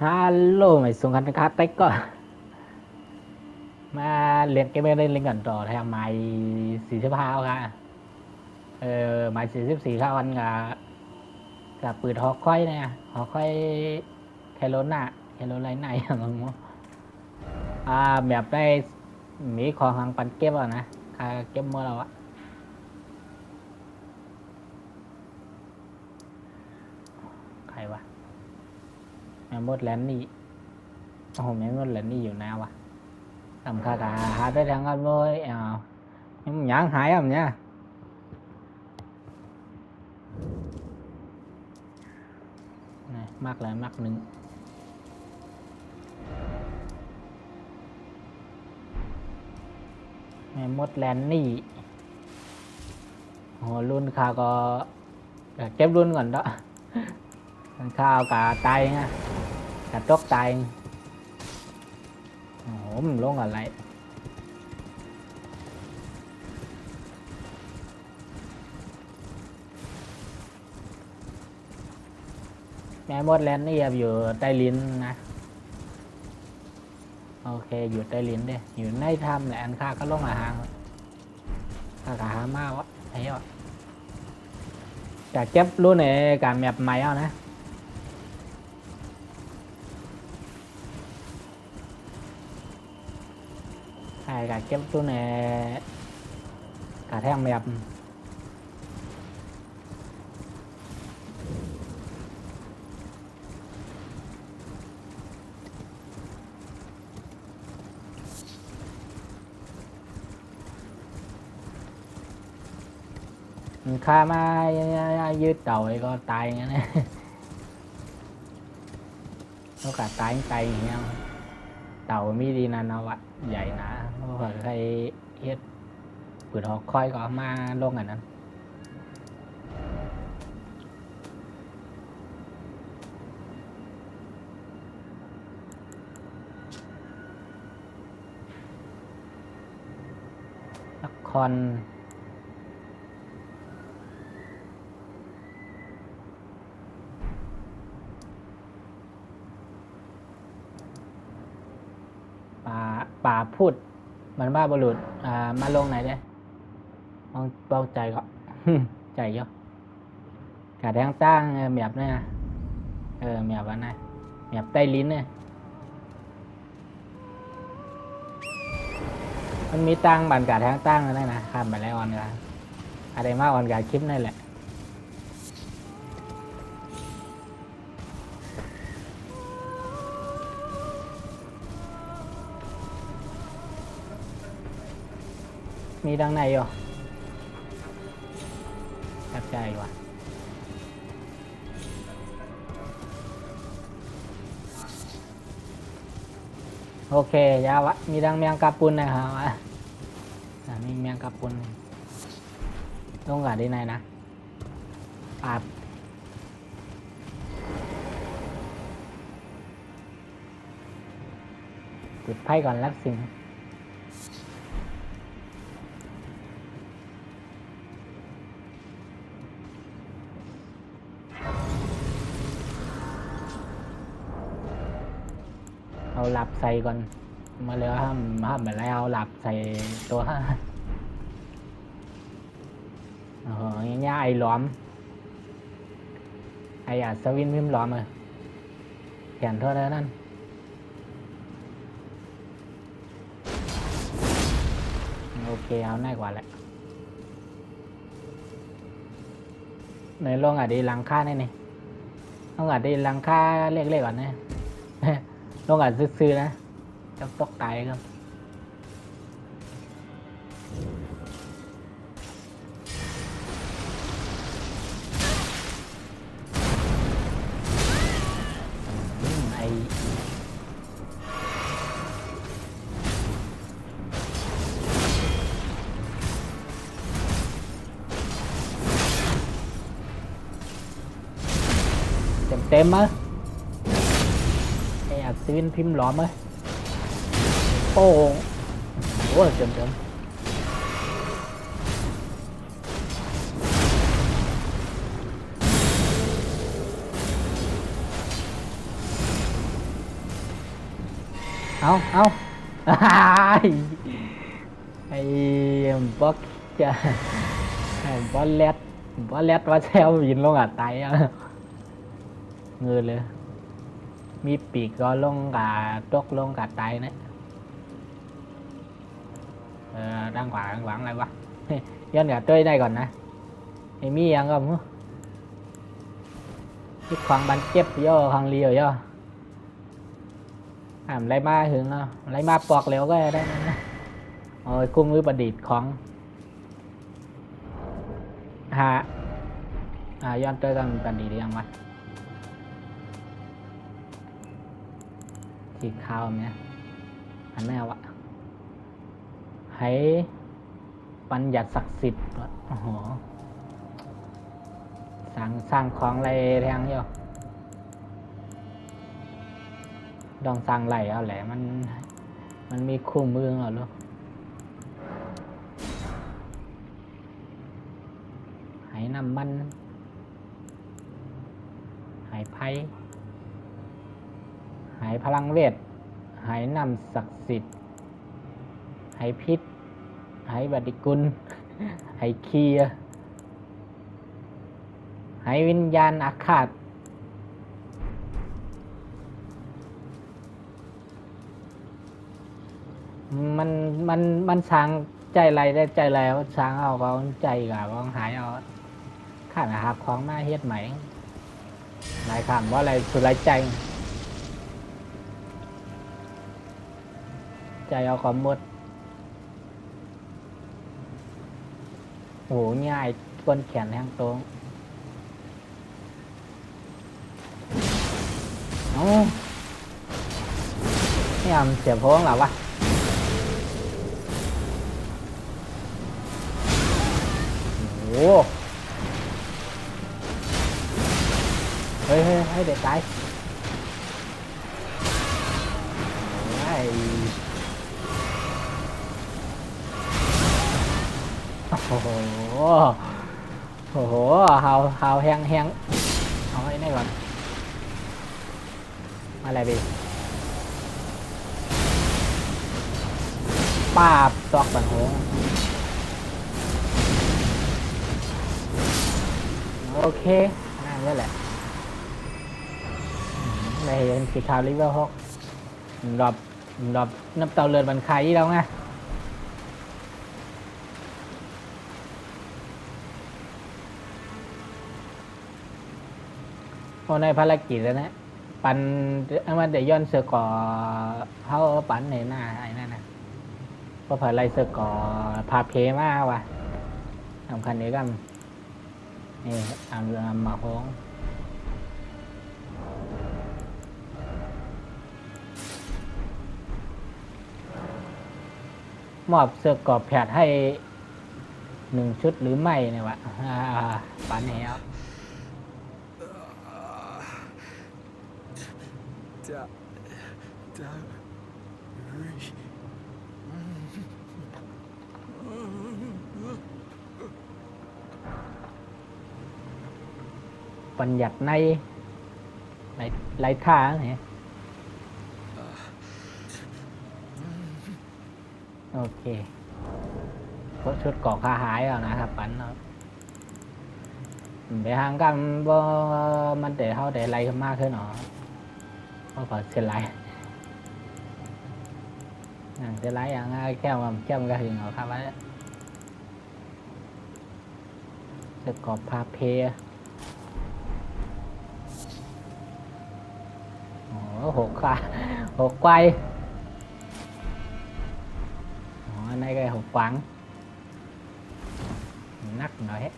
ฮัลโหลmày xuống ăn cá tách có mà liền cái bên lên gần trò theo mày xì xếp hao cả mày xì xếp xì hao ăn cảปืนหอกค่อยเนี่ยหอกค่อยแคโรน่าแคโรไลน์ไหนมึงแบบได้มีของหางปันเก็บอ่ะนะเก็บเมื่อเราอะใครวะแมมมดแลนนี่โอ้โหแมมมดแลนนี่อยู่แนววะทำค่าหาได้ทางกันเลยnhưng nhãn hại không nha này mắc lại mắc nừng này mốt len nỉ hồ luôn khao có chép luôn còn đó khao cả tay nha cả chốt tay ổm luôn rồi lạiแม่มดแลนนี่อยู่ใต้ลิ้นนะโอเคอยู่ใต้ลิ้นดิอยู่ในถ้ำแหละอันข้าก็ลงอาหารข้าก็หามาวะไอ้เหี้ยจากเก็บรู้ในการแมปใหม่เอานะใช่การเก็บรู้ในการแท่งแมปข้ามายืดเต่าไอ้ก็ตายงั้นนะnó cả tái tay nhau tàu mi đi là nó vậy vậy nè nó phải hay hết bữa đó coi có ma luôn rồi nè conป่าพูดมันบ้าบรุษมาลงไหนได้มองใจก็ใจเยอะcả đang tang mẹp này mẹp vào này mẹp tay lín này มันมีตั้งบันกาแทงตั้งแล้วนะข้ามไปแล้วออนกันอะไรมากออนกาคลิปนั่นแหละมีดังไหนอยู่แทบใจว่ะโอเคยาวะมีดังเมียงกาปุนนะครับมีเมียงกาปุนต้องการดีไหนนะอาบจุดไพ่ก่อนรักสิ่งเอาหลับใส่ก่อนมาเลยห้ามแบบไรเอาหลับใส่ตัวง่ายๆหลอมไอ้สวินพิมพ์หลอมเลยเขียนเท่านั้นโอเคเอาง่ายกว่าแหละในโรงดีหลังค่านี่โรงดีหลังค่าเล็กๆก่อนนะโรงซื้อๆนะจะตกตายครับเต็มมั้ยไอ้ซีวินพิมพ์หลอมมั้ยโอ้โหเต็ม เอาไอ้บล็อกจะบอลแรดว่าแซวยินลงอ่ะตายอ่ะเงือเลยมีปีกก็ลงกับตกลงกับตายนะđang quảng lại quá dân cả chơi đây còn nè thì mi ăn không cái khoang bắn chép vô khoang liều vô lấy ma hướng nó lấy ma bọt liều cái đây rồi cung với bật địt khoang hà dân chơi gần bật địt đi ăn mặt thì khao nha anh mấy ạให้บัญญัติศักดิ์สิทธิ์โอ้โหสร้างของอะไรแทงอยู่ดองสร้างไหลเอาแหละมันมีคู่มือเหรอลูกให้น้ำมันให้ไพ่ให้พลังเวทให้น้ำศักดิ์สิทธิ์ให้พิษให้ปฏิกุลให้เคียให้วิญญาณอาฆาตมันช้างใจไรได้ใจไรว่าช้างเอาเขาใจกับว่าหายเอาข้าหาของมาเฮ็ดไหมหลายคำว่าอะไรสุดไรใจเอาความหมดโหง่ายก้นแขนแห้งตรงนี่เสียบโพ้งหรอวะโอ้เฮ้ยเด็กตายโอ้โหหาวแห้งเอาไว้นี่ก่อนอะไรดีป้าบตอกบันโหโอเคนั่นนี่แหละไม่เห็นสีขาวลิเวอร์ฮอกดอบน้ำเตาเลือดบันไข่แล้วไงในภารกิจแล้วนะปันมันเดี๋ยวย้อนเสือก่อเขาปันในหน้าไอ้นั่นนะเพราะเผยไรเสือก่อพาเพมากว่ะสำคัญนี้กันนี่อ่านเรื่องมาโค้งมอบเสือก่อแผดให้1 ชุดหรือไม่เนี่ยวะปันนี้ครับบัญญัติในไรท่าเนี่ยโอเคเพราะชุดก่อขาหายแล้วนะครับปันเนาะไปห่างกันบ่มันแต่เขาแต่ไรขึ้นมากขึ้นหรอเขาขอเสียไรเสียไรอย่างแค่มันก็ถึงเอาครับว่าจะกอบพาเพหกไกวอันนี้ก็หกquảng nắc nói hết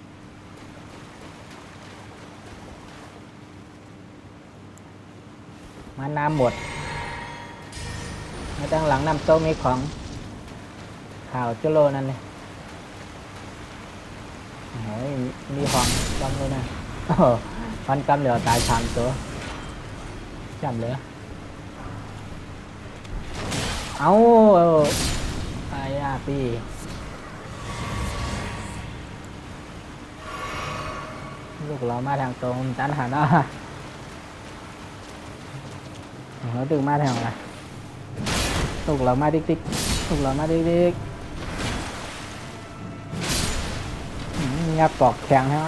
มาน้ำหมดตั้งหลังน้ำโต๊ะมีของข่าวจุโลนั่นเลยโอ้ยมีของจำเลยนะฟันกำเหลือตาย3 ตัวจำเหลือเอาไอ้ปีลูกเรามาทางตรงตันหันเนาะเราดึงมาทางไหน ลูกเรามาดิ๊กลูกเรามาดิ๊กงับปอกแข็งฮะ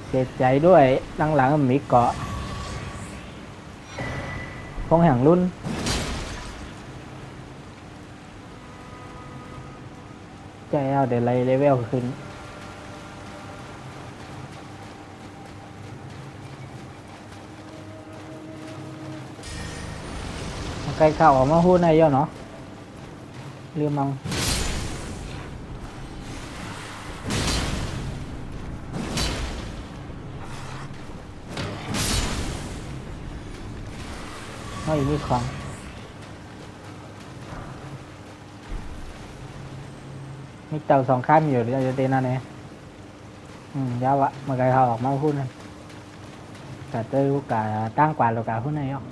เสียใจด้วยหลังๆมีเกาะพงแห่งรุ่นใจเอาเดี๋ยวไล่เลเวลขึ้นใกล้เข้าออกมาพูดในย่อเนาะเรือมังไม่มีของมีเต่าสองข้ามอยู่เดี๋ยวจะเต้นนั่นเองยาวอะมาไกลเข้าออกมาพูดนั่นแต่เจอcả tăng quả rồi cả phút này không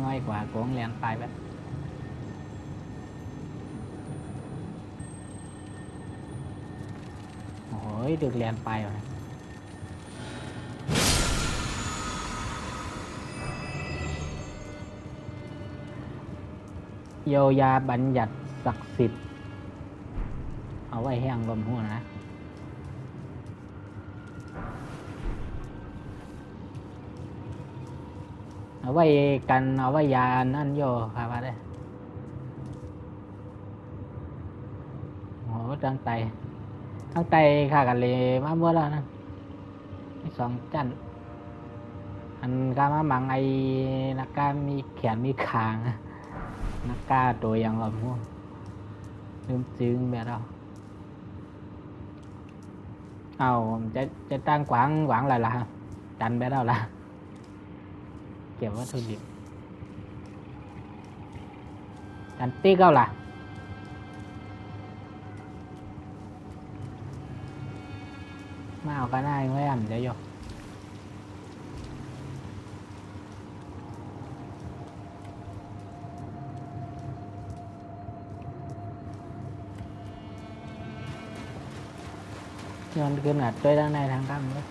ngoay quả của ông liền phải vậy ôi được liền phải rồiโยยาบัญญัติศักดิ์สิทธิ์เอาไว้แห้งลมหัวนะเอาไว้กันเอาไว้ยานั่นโยครับว่าได้โอ้ตั้งใจข้ากันเลยมาเมื่อแล้วนะสองจันอันกามามังไอ้นักการมีแขนมีขางนักกล้าตัวอย่างเราพวกลืมจึงแบบเราเอาจะตั้งขวางอะไรล่ะจันแบบเราล่ะเก็บวัตถุดิบจันตีเก้าล่ะมาเอากันได้ไม่แอมเดี๋ยวโยย้อนขึ้นหนัดด้วยด้านในทางข้ามเลย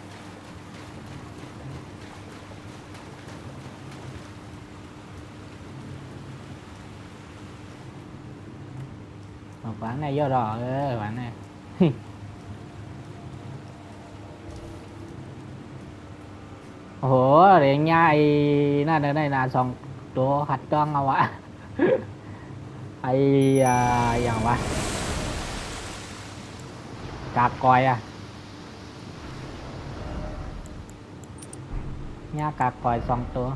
ขวางในย่อดอกขวางในโอ้โหเรียงง่ายน่าจะได้นาสองตัวขัดจ้องเอาวะไออย่างวะกาบกอยง่ากาบกอยสองตัว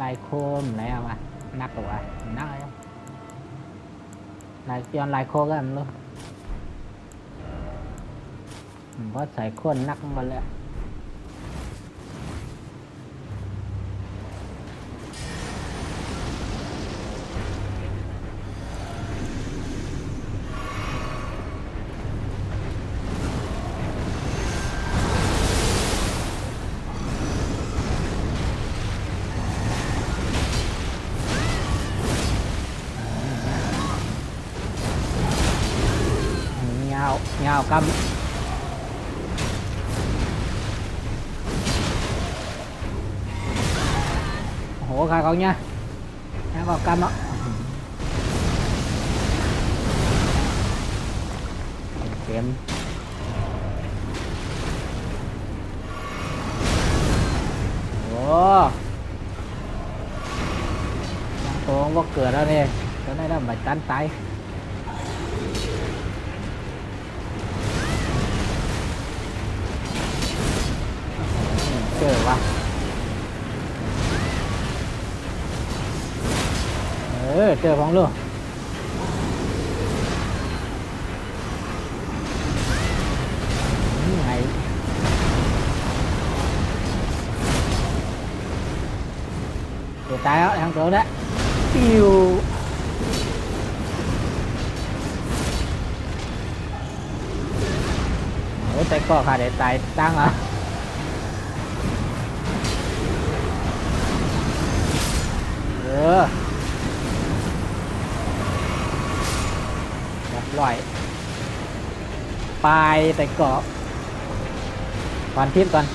ลายโคมอะไรเอามานักตัวนักอะไรลายย้อนลายโคกันลูกเพราะใส่โคนนักมาแล้วเงากำโอ้โหขาเขาnha nó vào cam đó kiếm ủa tôi không có cửa đâu nè cái này là phải tán tayเจอวะเจอของลูกไงเดี๋ยวตายแล้วทางตัวđóปิ้ว ยแต่ก็ขาดตายตั้งอ่ะเออเรียบร้อยไปแต่ก็ก่อนทิพย์ก่อน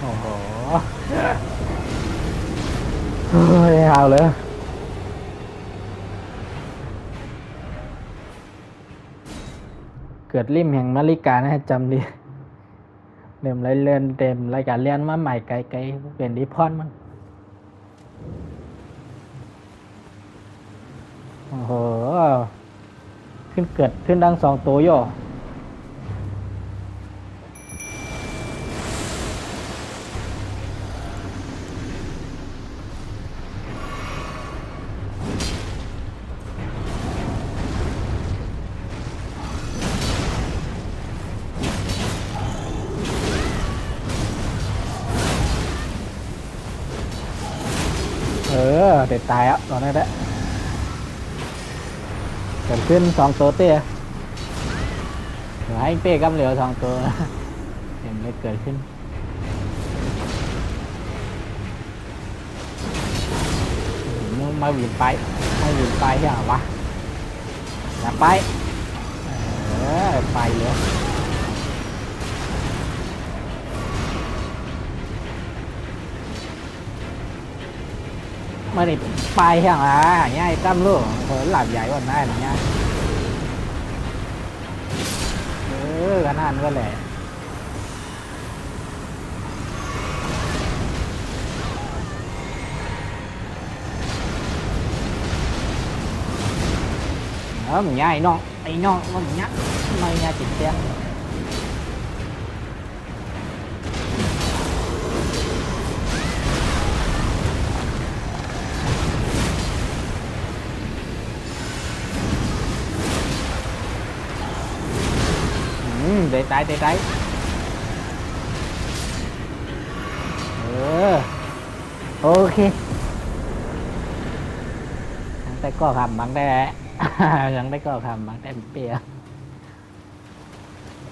โอ้โหเฮ้ยเอาเลยเกิดริมแห่งมาริกานะจำดีเริ่มไรเลื่อนเต็มรายการเรียนมาใหม่ไกลๆเป็นดีพอนมันโอ้โหขึ้นเกิดขึ้นดัง2 ตัวโย่เด็ดตายอ่ะตอนนี้แหละเกิดขึ้น2 ตัวเตี้ยเหลือให้เป้กับเหลือ2 ตัวเห็นไม่เกิดขึ้นมาหวีนไปไม่หวีนไปใช่ไหมวะอย่าไปไปเลยมาดิไปใช่ไหมง่ายตั้มลูกหลับใหญ่กว่านั้นอย่างเงี้ยขนาดนั้นก็แหละmình nhai non ai non nó mình nhắc mày nha chị xem để tay ok tay có hầm bằng đây gần đây có hầm bằng đây bìa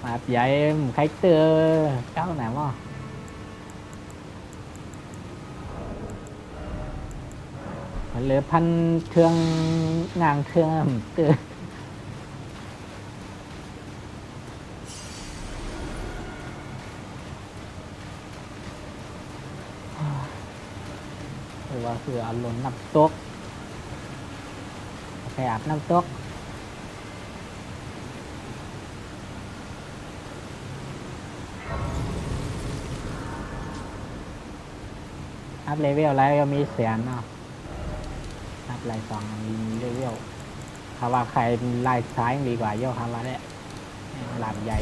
mà vậy khách tưa cáo nào khôngเหลือพันเครื่องงานเครื่องเตือหรือว่าคืออารมณ์น้ำตกไปอาบน้ำตกอัพเลเวลแล้วก็มีเสียงเนาะอัพไลน์2มีเลเวลคำว่าใครไล่ซ้ายดีกว่าโยคำว่าเนี่ยหลับใหญ่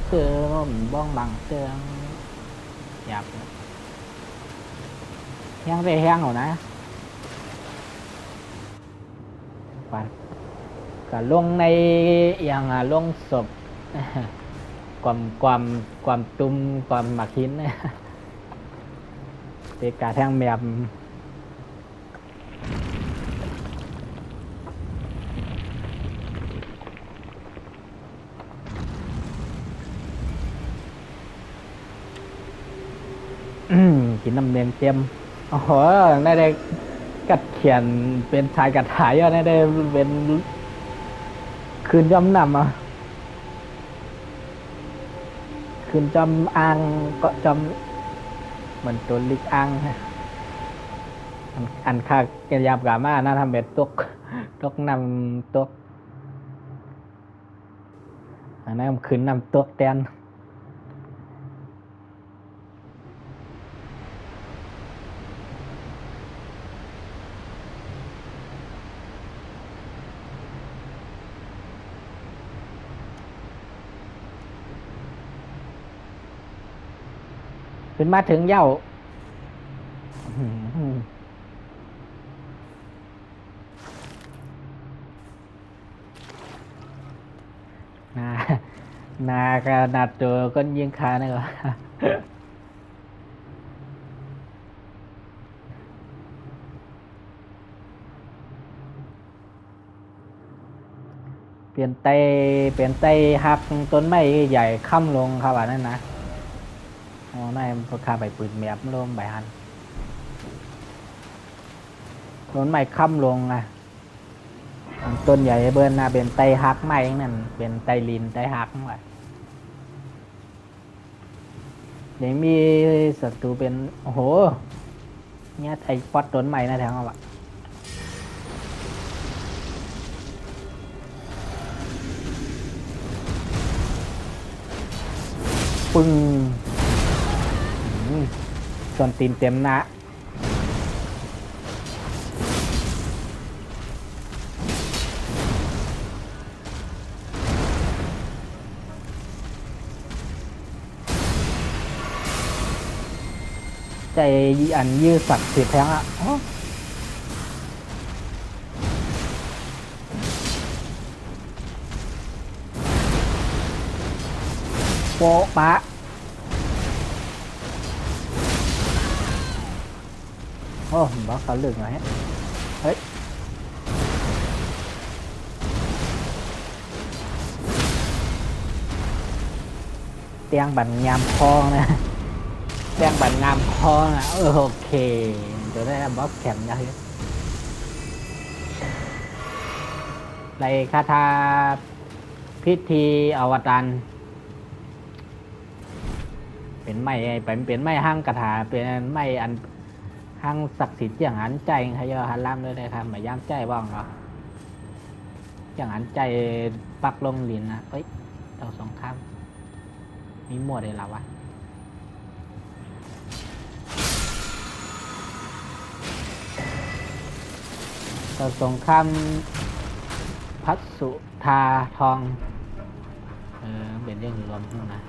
เตือนบ้องบังเตือนหยับแห้งได้แห้งหรอนะปัดก็ลงในอย่างลงศพความตุ้มความหมักหินเป็นการแทงแบบกินน้ำเนียงเต็มโอ้โหได้กัดเขียนเป็นชายกัดหายได้เป็นคืนจำนำคืนจำอ่างก็จำเหมือนตัวลิกอ่างอันค่าเกียบกามาน่าทำเป็นตกนำตกอันนั้นคืนนำตกแตนขึ้นมาถึงเย้า นาขนาดตัวก็ยิงคาเนี่ยก็ เปลี่ยนไตเปลี่ยนไตหักต้นไม้ใหญ่ค่ำลงครับอันนั้นนะอ๋อไม่พอข้าไปปืนแมบลมใบหันต้นไม้ค่ำลงอ่ะต้นใหญ่เบิ้ลนะเป็นไตหักไม้นั่นเป็นไตลินไตหักว่ะเดี๋ยวมีศัตรูเป็นโอ้โหเนี่ยไอ้ปอดต้นไม้นะแถวอ่ะปึ้งส่วนตีนเต็มนะใจอันยืดสักสิบแทงอ่ะโปะปะโอ้บล็อกเขาลึกหน่อยเฮ้ยเตียงบันงามคองนะเตียงบันงามคองอ่ะโอเคเดี๋ยวได้บล็อกแข็งนะเฮ้ยไรคาถาพิธีอวตารเป็นไม้เป็นไม้ห้างกระถาเป็นไม้อันห้างศักดิ์สิทธิ์อย่างนั้นใจใครจะหันล่ามเลยครับมาย่างใจบ้างเหรออย่างนั้นใจปักลงดินนะเอ้ยเราสองข้ามมีหมวดเลยหรอวะเราสองข้ามพัสุธาทองเป็นเรื่องรวมนะ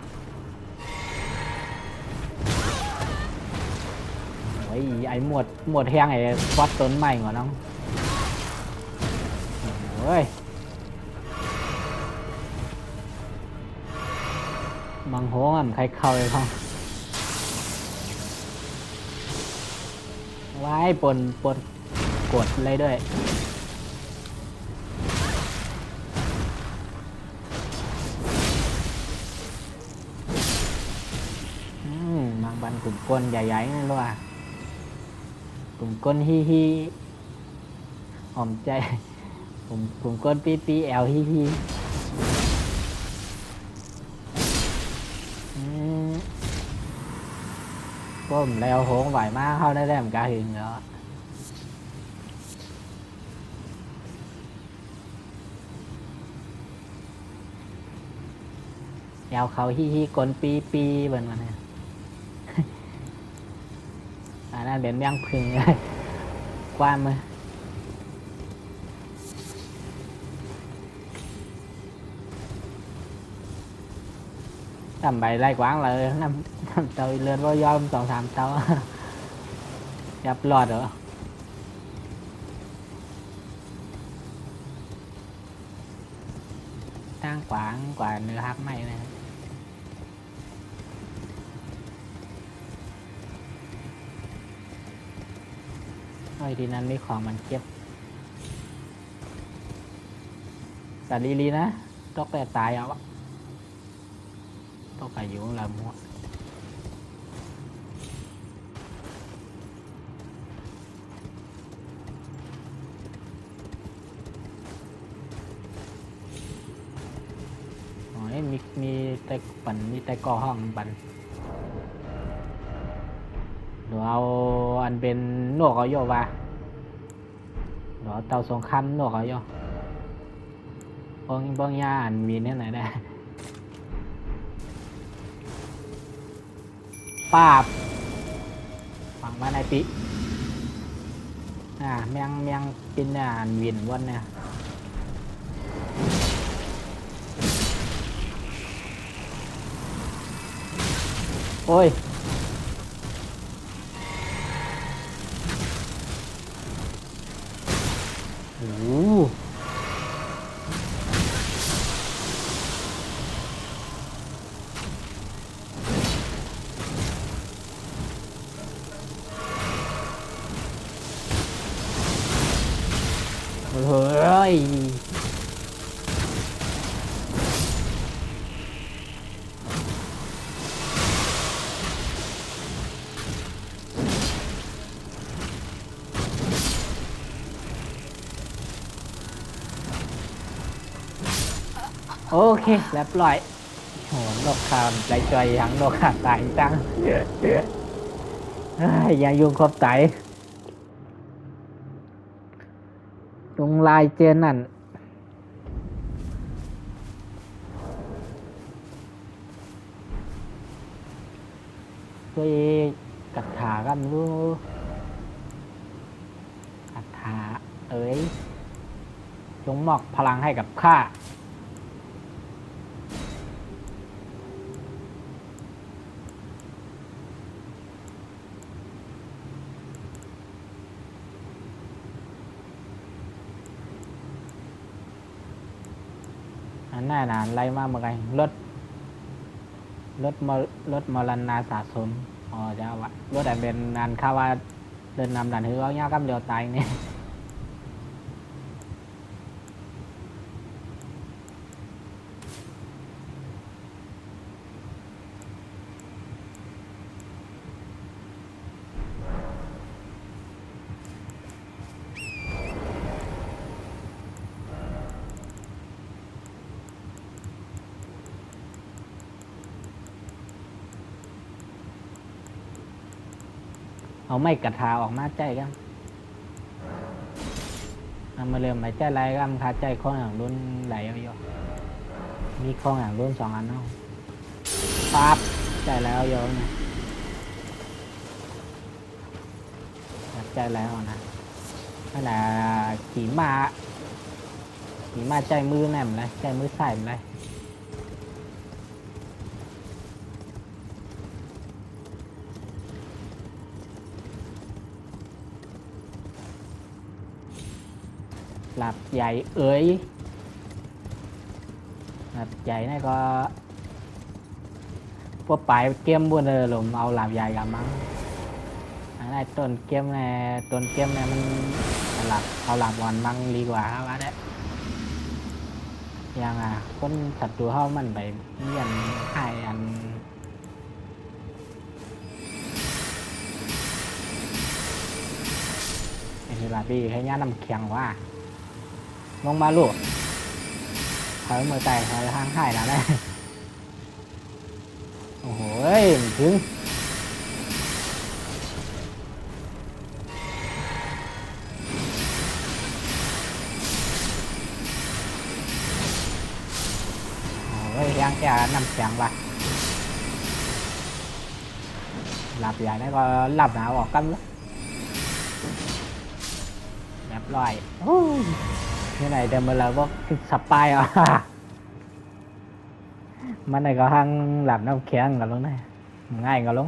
ไอ้หมวดแห้งไอ้ฟัดต้นใหม่ก่อนน้องเฮ้ยมังโหมันใครเข้าเลยพ่อไว้ปนกดเลยด้วยมังบันกลุ่มก้นใหญ่ๆนั่นรู้ป่ะกลุ่มก้นฮีหอมใจกลุ่มก้นปีแอลฮีก็ผมแล้วโหงไหวมากเข้าได้เหมือนกันหึงแล้วแอลเขาฮีก้นปีเหมือนกันเนี่ยอันนั้นเป็นแมงพึ่งเลยกว้านมือทำใบไล่กว้างเลยน้ำเตาเลือนว่ายอม2-3เตายับหลอดเหรอตั้งกว้างกว่าเนื้อฮักไหมนะทีนั้นมีของมันเก็บแต่ลีนะตกแต่ตายเอาตกอายุละมัวมีแต่ปันมีแต่ก่อห้องปันหนูเอาอันเป็นนวกเอาโยวะหนูเตาสงครามนวกเอาโยบางย่าอันมีเนี่ยไหนได้ปาบฝังมาในปีแมงกินอันวินวันเนี่ยโอ้ยโอ้ เฮ้ยโอเคเรียบร้อยโหนกข่าวใจจอยยังนกขาดตายจังอย่ายุ่งครบไตตรงลายเจนนั่นช่วยกัดขากันรู้กัดขาเอ้ยจงมอบพลังให้กับข้าอันแน่นอนไล่มาเมื่อไงรถมรณาสะสมอ๋อจะว่ารถแต่เป็นนานข้าว่าเดินนำดันหือเอาย่ากำเดียวตายเนี่ยเอาไม่กระทาออกมาใจกันเอามาเริ่มไปใจไรกันคาใจข้องอย่างรุ่นไหลเอาอยู่มีข้องอย่างรุ่น2 อันเนาะปั๊บใจแล้วโยนเนี่ยใจแล้วนะนั่นแหละขี่มาใจมือแหนมเลยใจมือใส่เลยหลับใหญ่เอ้ยหลับใหญ่นี่ก็พวกปลายเกมบนเลยหลุมเอาหลับใหญ่กับมั้งอันนี้ต้นเกมเนี่ยมันเอาหลับวันมั้งดีกว่าครับว่าได้ยังคนศัตรูเข้ามันไปเยี่ยนให้อันนี่ลาบี้ให้ย่าน้ำเคียงว่าลงมาลูกเขาเมื่อใจเขาทางให้แล้วได้โอ้โหถึงยังแกน้ำเคียงว่ะหลับใหญ่ได้ก็หลับหนาวออกกันแล้วเรียบร้อยที่ไหนเดิมเราก็สปายอ่ะมันไหนก็ห้างหลับน้ำแข็งกันลงได้ง่ายกันลง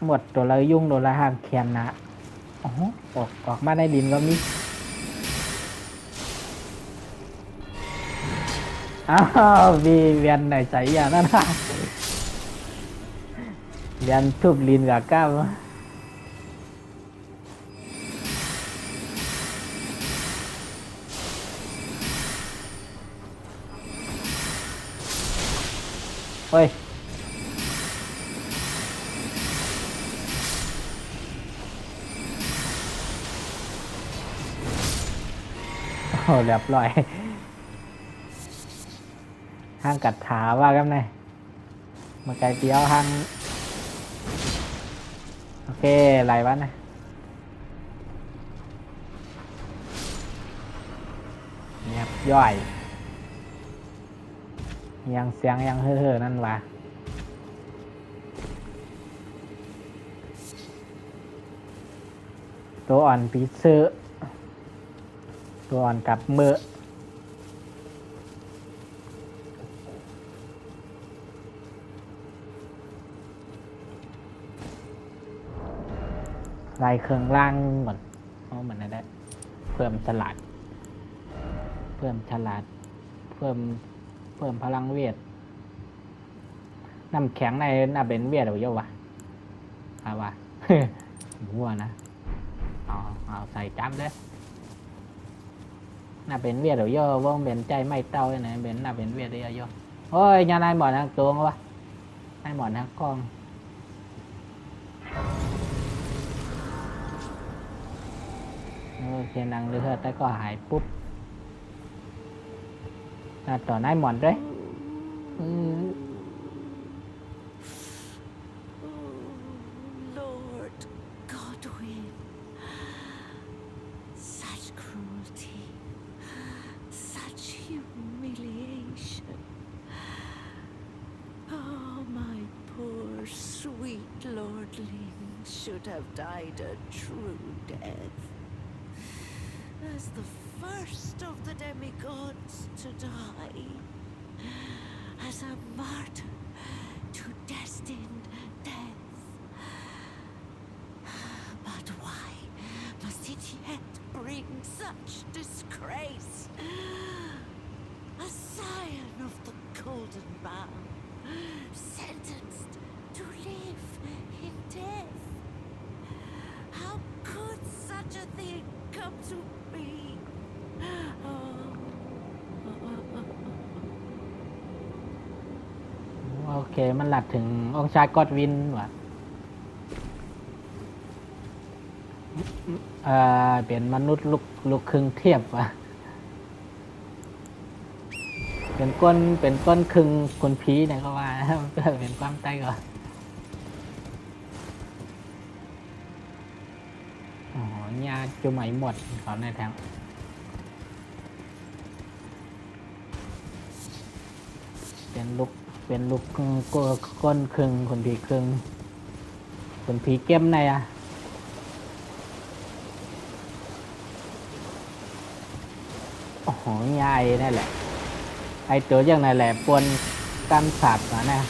หมดตัวเลยยุ่งตัวละห้างแข็งนะออกมาในดินก็มีอ้าวมีเวียนไหนใจอย่างนั้นนะเวียนทุบลินกับก้าวเฮ้ยเรียบร้อยห้างกัดขาว่ากันไงมาไกลเดียวห้างโอเคไหลวะนะเงียบย่อยยังเสียงยังเฮ่อๆนั่นวะตัวอ่อนปีเซอร์ตัวอ่อนกับมือลายเครื่องล่างเหมือนนั่นแหละเพิ่มฉลาดเพิ่มพลังเวท น้ำแข็งในน่าเป็นเวียดหรือเปล่าวะเอาวะ มั่วนะเอาใส่จ้ำเลยน่าเป็นเวียดหรือเปล่าว่าเป็นใจไม่เต้าเลยนะเป็นน่าเป็นเวียดหรือเปล่าโอ้ยnhà này mòn hàng tuồng quá này mòn hàng con khi năng đưa tới có hạiปุ๊บต่อnày mòn đấy Lord Godwin, such cruelty, such humiliation. Oh, my poor sweet lordling should have died a true death. As the first of the demigods to die, as a martyr to destined death. But why must it yet bring such disgrace? A scion of the Golden Bough, sentenced to live in death. How could such a thing come to be? Oh. โอเคมันหลัดถึงองค์ชายกอดวินว่ะเป็นมนุษย์ลูกครึ่งเทียบว่ะเป็นก้นครึ่งคนผีเนี่ยก็ว่าเป็นความใต้ก่อนอ๋อยาจุไหมหมดเขาในแถวเป็นลูกก้นครึ่งคนผีครึ่งคนผีเก้มในอ่ะโอ้โหยายนั่นแหละไอตัวอย่างนั่นแหละปวนกันสัตว์มาเนี่ย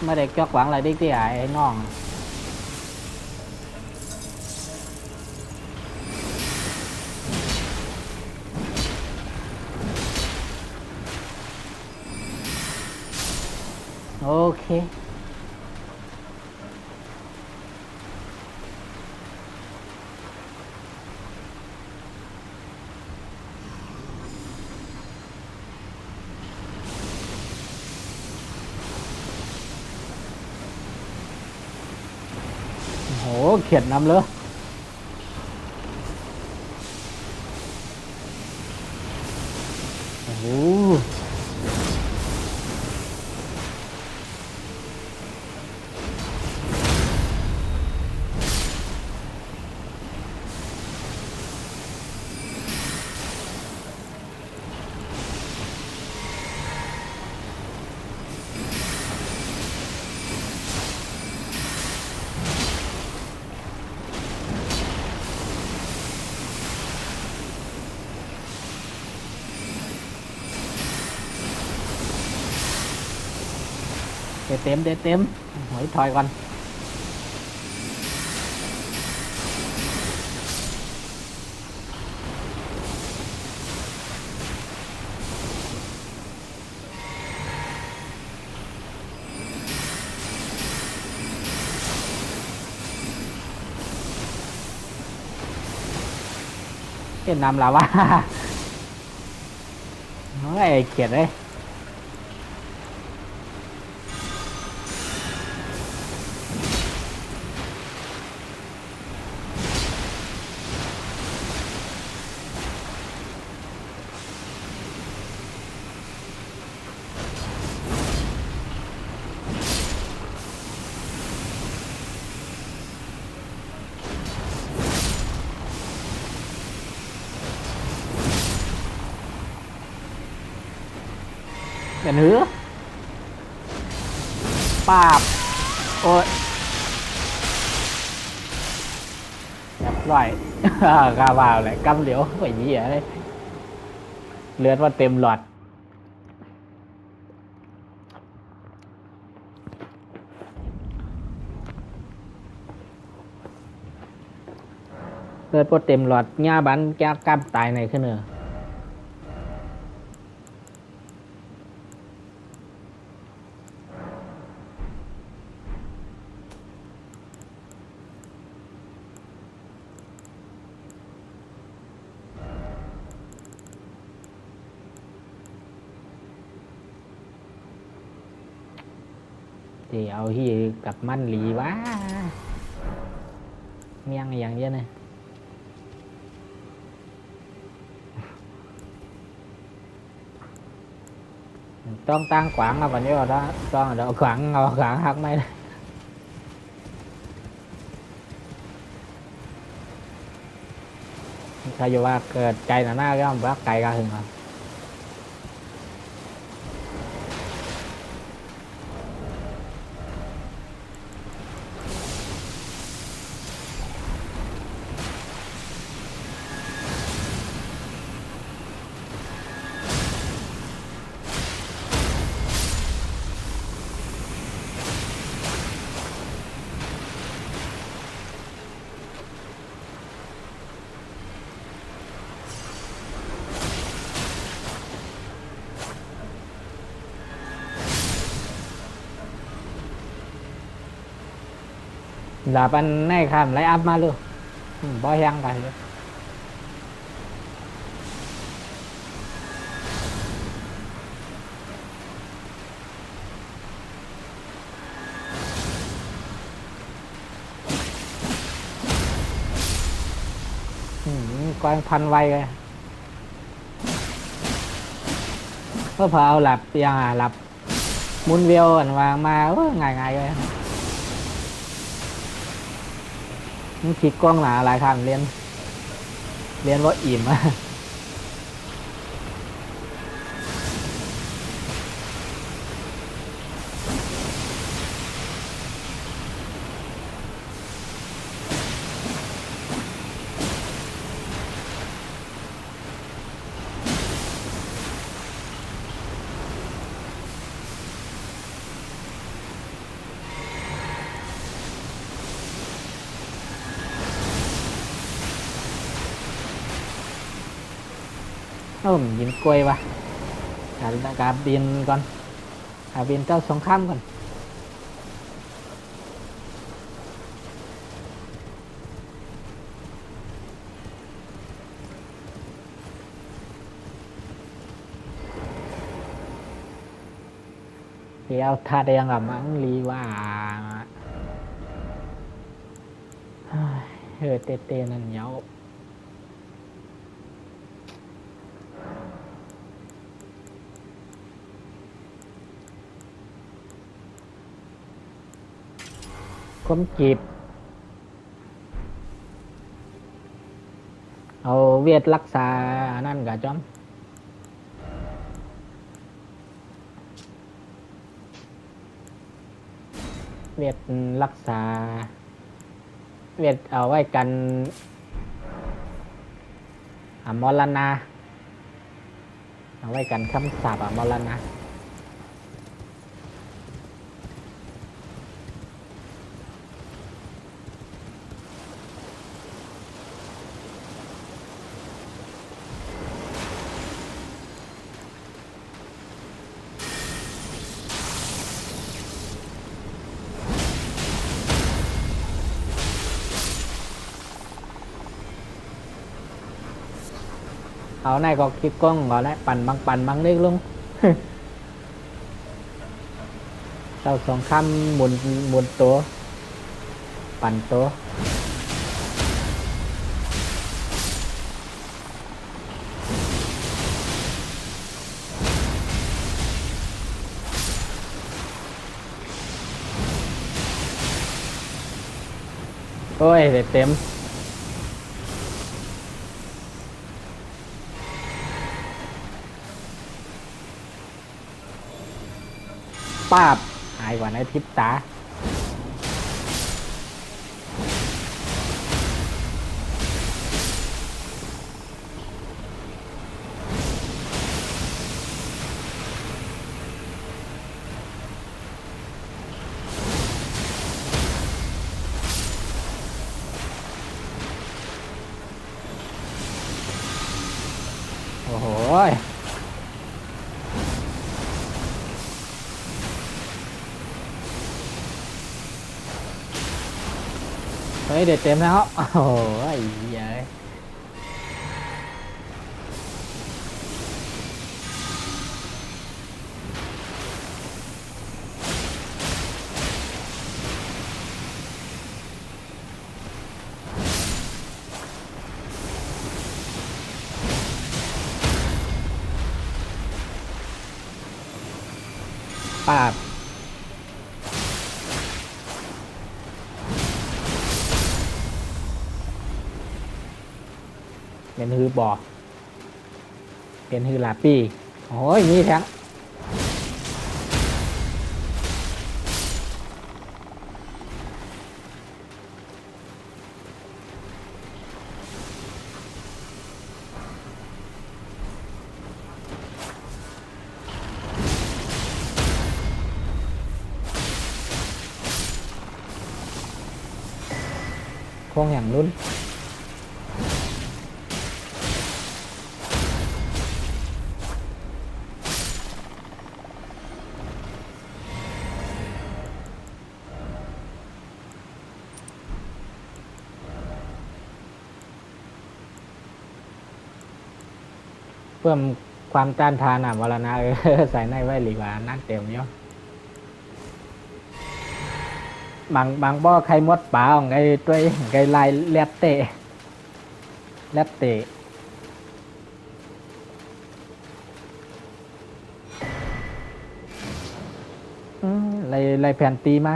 ไม่ได้เกี่ยวหวังอะไรดิที่ไอ้น้องโอเคโหเขียนนำเลยโอ้โหđể tém hỏi thôi con cái nằm là ba nói kiệt đấyเป็นหือปาบโอ้ยเรียบร้อยกาบ่าวเลยกำเหลียวไปยี่อะไรเลือดว่าเต็มหลอด กิดพอเต็มหลอดหญ้าบันแก้กล้ามตายในขึ้นเนอที่เอาที่กับมันหลีวะเมียงอย่างเยอะเลยต้องตั้งขวางเอาก่อนเยอะđóต้องเดี๋ยวขวางเอาขวางหักไม่ได้ถ้าอยู่ว่าเกิดใจหน้าก็ต้องวักไกลกันถึงครับlà anh này khám lấy áp mà luôn bỏ hăng cả coiพันไวเลยก็พอเอาหลับยังหลับมุนเวียวอันวางมาง่ายเลยมันคิดกล้องหนาหลายครั้งเรียนว่าอิ่มอะยิงกล้วยว่ะกาบินก่อนบินเจ้าสงครามก่อนเดี๋ยวท่าแดงกับมังลีว่าเตนั่นเหนียวคมจีบเอาเวียดรักษานั่นกับจอมเวียดรักษาเวียดเอาไว้กันมรณะเอาไว้กันคำสาปมรณะเอาnày có cái con gọi làปั่นบังเล็กลง เราสองคำหมุนตัวปั่นตัวโอ้ยเต็มป้าบหายกว่าในทิพตา โหเฮ้ยเด็ดเต็มแล้วโอ้โหไอ้เหี้ยปาบเป็นฮือบอเป็นฮือลาปี้โอ้ยนี่แท้งพวงอย่างรุ่นเพิ่มความต้านทานวรณะใส่ในไว้หลีกว่านักเต็มเยอะบางบ่อไข่มดป่าของไอ้ตัวไอ้ลายแลบเตะแลบเตะลายแผ่นตีมา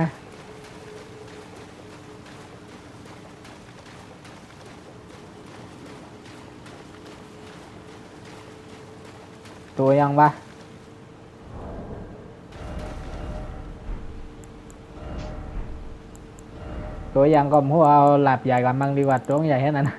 ตัวยังวะตัวยังก็มัวเอาหลับใหญ่กับมังดีกว่าตัวใหญ่แค่นั้นนะ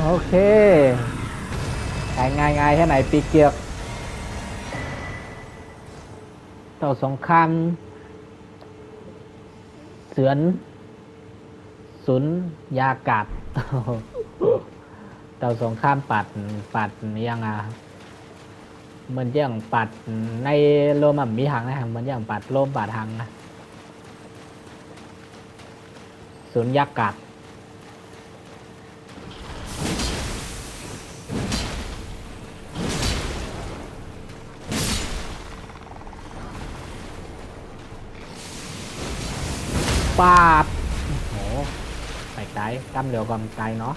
โอเคง่ายแค่ไหนปีเกียกต่อสงครามเสือนสุนยากาศต่อสงครามปัดยังเหมือนอย่างปัดในโลมันมีหังนะเหมือนอย่างปัดโลมปัดหังนะสุนยากาศปาดโหไปไกลกำเหลียวกำไกลเนาะ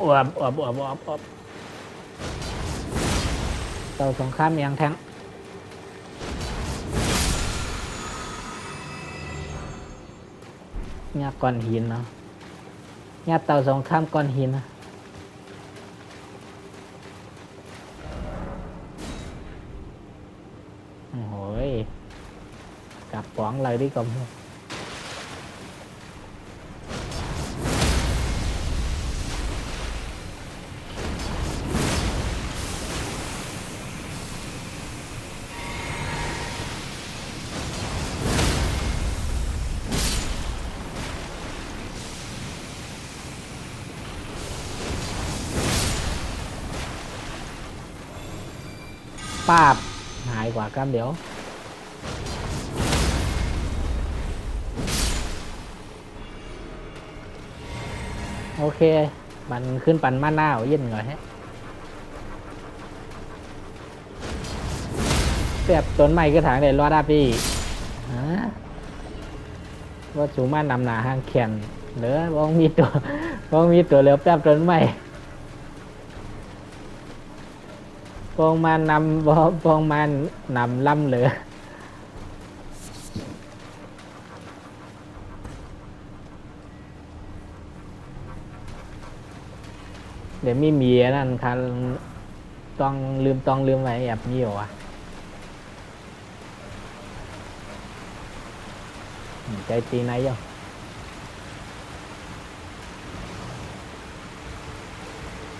อวบเต่าสงครามยังแทงเนี่ยก้อนหินเนาะเนี่ยเต่าสงครามก้อนหินนะโอ้โหกลับป๋องเลยดิกรมป้าบหายกว่ากันเดี๋ยวโอเคมันขึ้นปันมาหน้าเย็นก่อนฮะแบบต้นไม้ก็ถางได้รอดได้พี่ว่าสูงมานำหนาห้างแขนเหลือบ้องมีตัวเหลือแป๊บต้นไม้บ้องมานำล่ำเหลือเดี๋ยวมีเมียนั่นคันต้องลืมไว้แอบมีอยู่อ่ะ ใจตีไหนยัง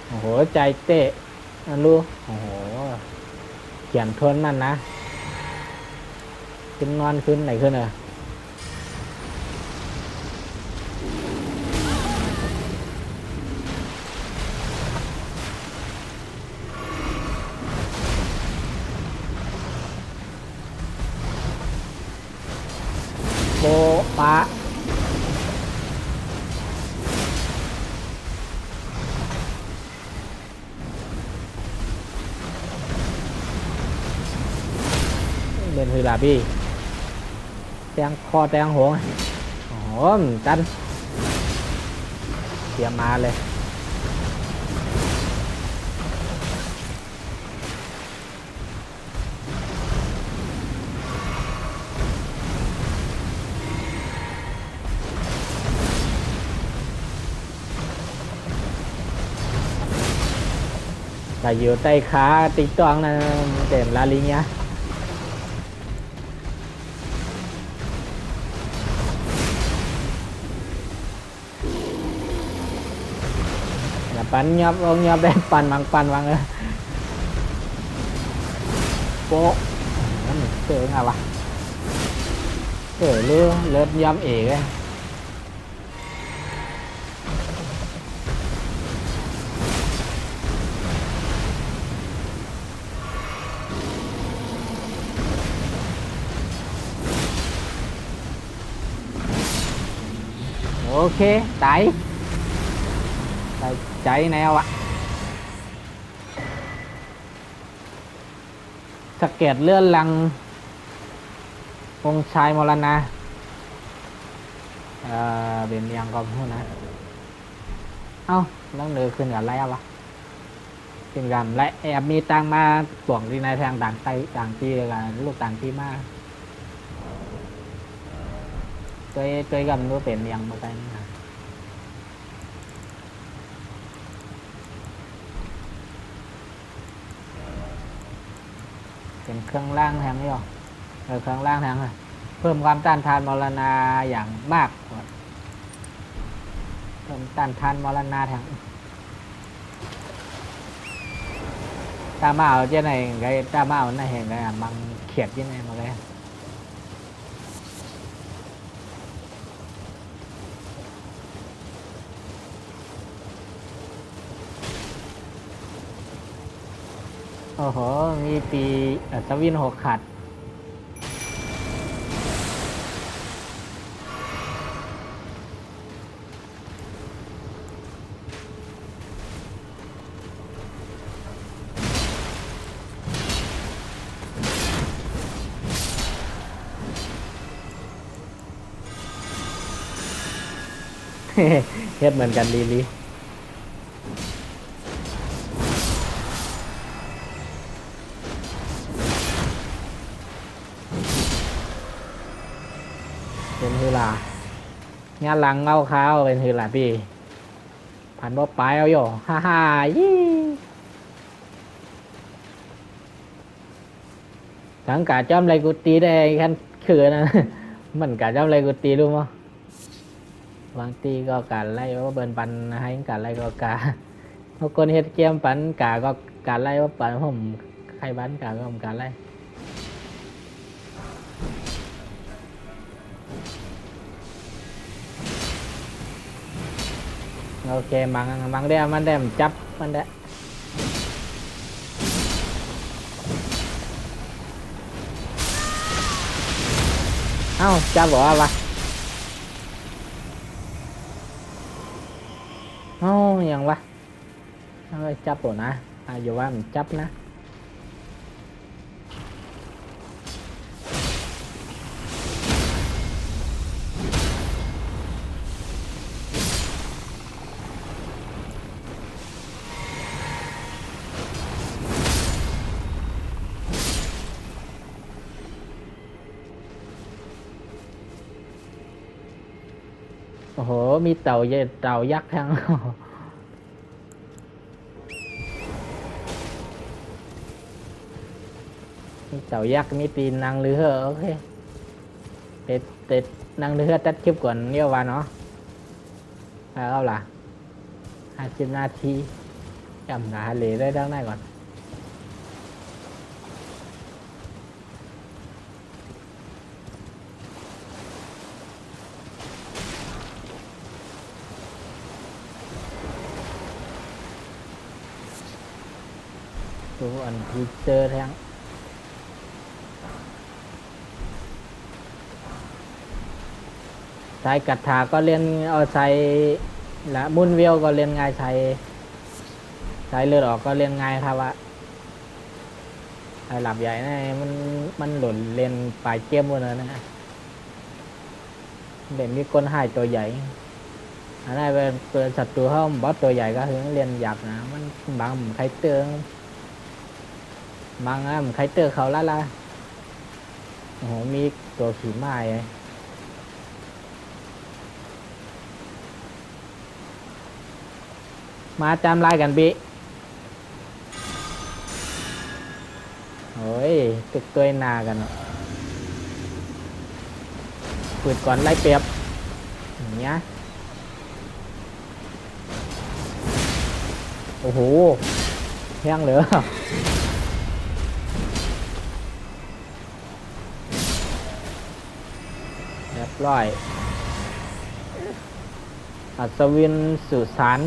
โอ้โหใจเตะนะลูกโอ้โหเขียนทวนนั่นนะขึ้นนอนขึ้นไหนขึ้นอ่ะโบปะเป็นคือลาบี้แตงคอแตงหงโอ้โหจันเตรียมมาเลยแต่อยู่ใต้ขาติ๊กตองนะเต็มลาลิงเนี้ยปันยับองยับได้ปันวังเลยโป๊ะนั่นเจอไงวะเจอเรื่องเลิศย้ำเอกเลยโอเคตายใจแนวอะสะเก็ดเลื่อนลังองค์ชายมรณะเป็นยังก็พูดนะเอ้าแล้วเนือขึ้นกับอะไรวะขึ้นกันและแอบมีตังมาปวงที่ในทางต่างไตต่างที่กับลูกต่างที่มาตัวกันรู้เป็นยังมาได้นะเป็นเครื่องล่างแทงนี่หรอเครื่องล่างแทงเพิ่มความต้านทานมรณะอย่างมากเพิ่มต้านทานมรณะแทงตามาเอาเจ้าไหนไงตามาเอาหน้าเห็นไงมังเขียดยังไงมาเลยโอ้โหมีปีอัศวิน6ขัดเฮ็ดเหมือนกันลีเป็นฮือลางานหลังเงาขาวเป็นฮือลาพี่ผ่านบ่ปลายเอาอยู่ฮ่ายี่ทั้งcả trong nàyกูตีได้กันคือนะมันcả trong nàyกูตีรู้มั้ยบางทีก็การไล่ว่าเบิร์นปันให้การไล่ก็กาบางคนเฮ็ดเกมปันกาก็การไล่ว่าปันผมใครบ้านกาก็ผมการไล่โอเคมังได้มันได้จับมันได้เอ้าจับบอกว่าวะเอ้ายังวะจับปนะอยู่ว่ามันจับนะโอ้โหมีเต่ายักษ์ทั้งมีเต่ายักษ์มีตีนนางหรือเหรอโอเค เด็ดนั่งเรือตัดคลิปก่อนเนี่ยว่าเนาะเอาล่ะ50 นาทีจำหนาเหลได้ดังได้ก่อนดูอันที่เจอแทงใช้กัดถาก็เล่นเอาใช้และมุนเวียวก็เล่นง่ายใช้เลือดออกก็เล่นง่ายครับว่าไอ้หลับใหญ่นี่มันหล่นเล่นปลายเกมหมดเลยนะเด็กมีคนหายตัวใหญ่อันนั้นเป็นศัตรูเขาบอสตัวใหญ่ก็คือเล่นหยับนะมันบางใครเตือนบางใครเตือนเขาละโอ้โหมีตัวขี่ม้าไงมาจำลายกันบิโอ้ยตึกตัวนากันปืดก่อนไล่เปรียบอย่างเงี้ยโอ้โหแห้งเหลือเรียบร้อยอัศวินสุสาน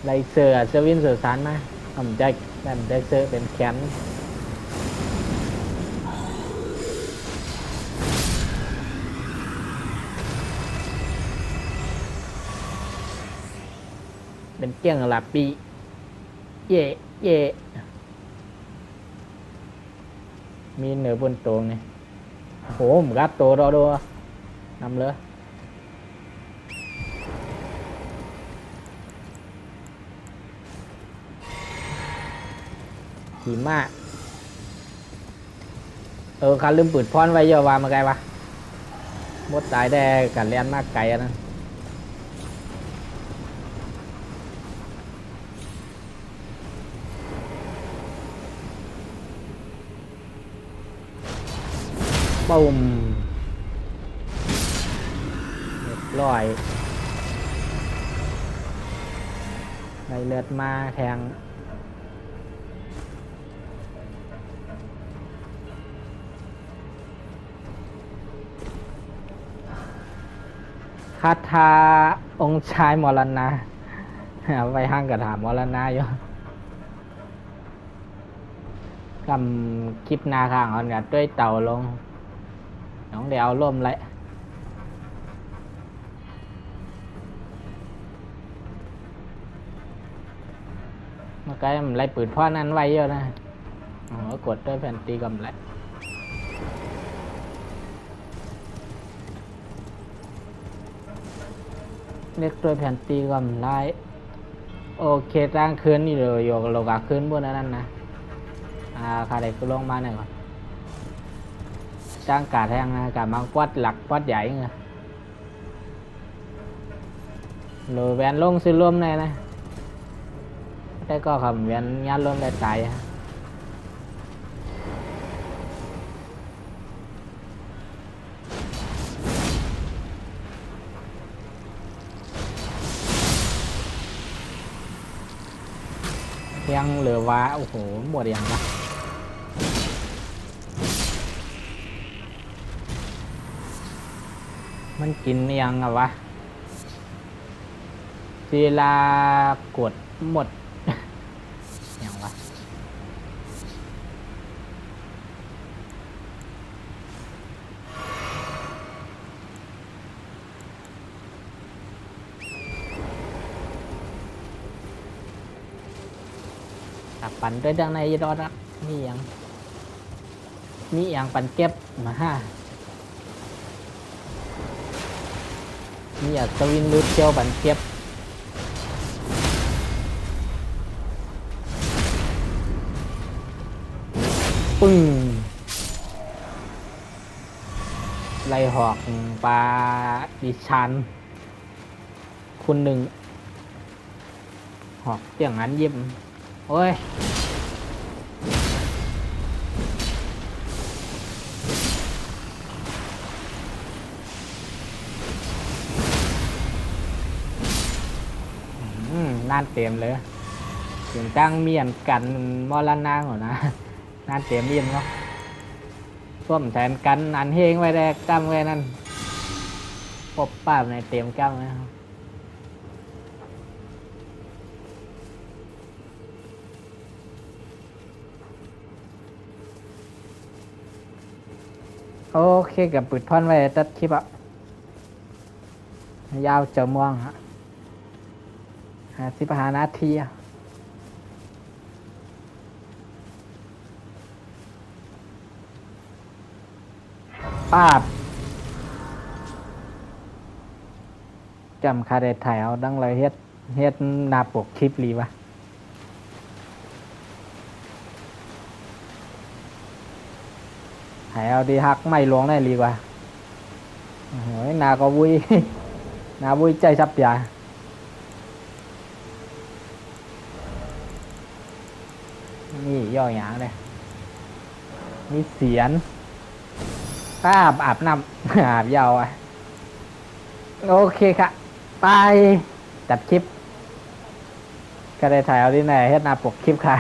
ไลเซอร์อัศวินสุสานมาผมได้ไลเซอร์เป็นแขนเป็นเกี้ยงหลับปีเย่มีเหนือบนโตงนี่โอ้โหผมกัดโตรอดูนำเลยขี่ม้าการลืมปืนพรไว้เยอะว่ามาไกลวะมดตายได้กันเลียนมากไกลนะปุ่มเรียบร้อยได้เลือดมาแทงคาถาองค์ชายมรณะเอาไปห้างกระถามมรณะอยู่กำคลิปนาข้างอ่อนกับด้วยเต่าลงน้องเดี๋ยวเอาล่มเลยเมื่อกี้มันไล่ปืนพ่อนั้นไว้เยอะนะกดด้วยแผ่นตีกำไรเล็กด้วยแผ่นตีกำไรโอเคตั้งคืนนี่เลยโยกโลกาคืนบนนั้นนะคาเด็กก็ลงมาหน่อยก่อนจ้างกาแทงนะกามังกวัดหลักกวัดใหญ่ไงโลแวนลงซื้อร่วมเลยนะได้ก็คำแวนยัดร่วมได้ตายยังเหลือว่าโอ้โหหมดยังละมันกินยังอะวะศิลากดหมดยังวะตักปั่นด้วยดังในยอดนี่ยังปั่นเก็บมามีอัศวินรูดเจียวปั่นเก็บปึ้งไล่หอกปลาดิชันคุณหนึ่งหอกอย่างนั้นยิ้มโอ้ย านเต็มเลยถึงตั้งเมียนกันมอลนางหรอนะนานเต็มอิ่มเนาะส้วมแทนกันอันเฮงไว้แดกจำไว้นั่นพบป้าในเต็มจ้ำนะครับโอเคกับปิดท่อนไว้ตัดคลิปอ่ะยาวเจอม่วงฮะ15 นาทีอะป้าบจำคาเดถ่ายเอาดังเลยเฮ็ดหน้าปกคลิปรีวะถ่ายเอาดีฮักไม่หลวงได้รีวะโอ้โหหน้าก็วุ้ย หน้าวุ้ยใจซับยานี่ย่อหยางเลยมีเสียนอาบน้ำ อาบยาวอ่ะโอเคค่ะไปจัดคลิปก็ได้ถ่ายเอาที่ไหนเฮ็ดหน้าปกคลิปค่ะ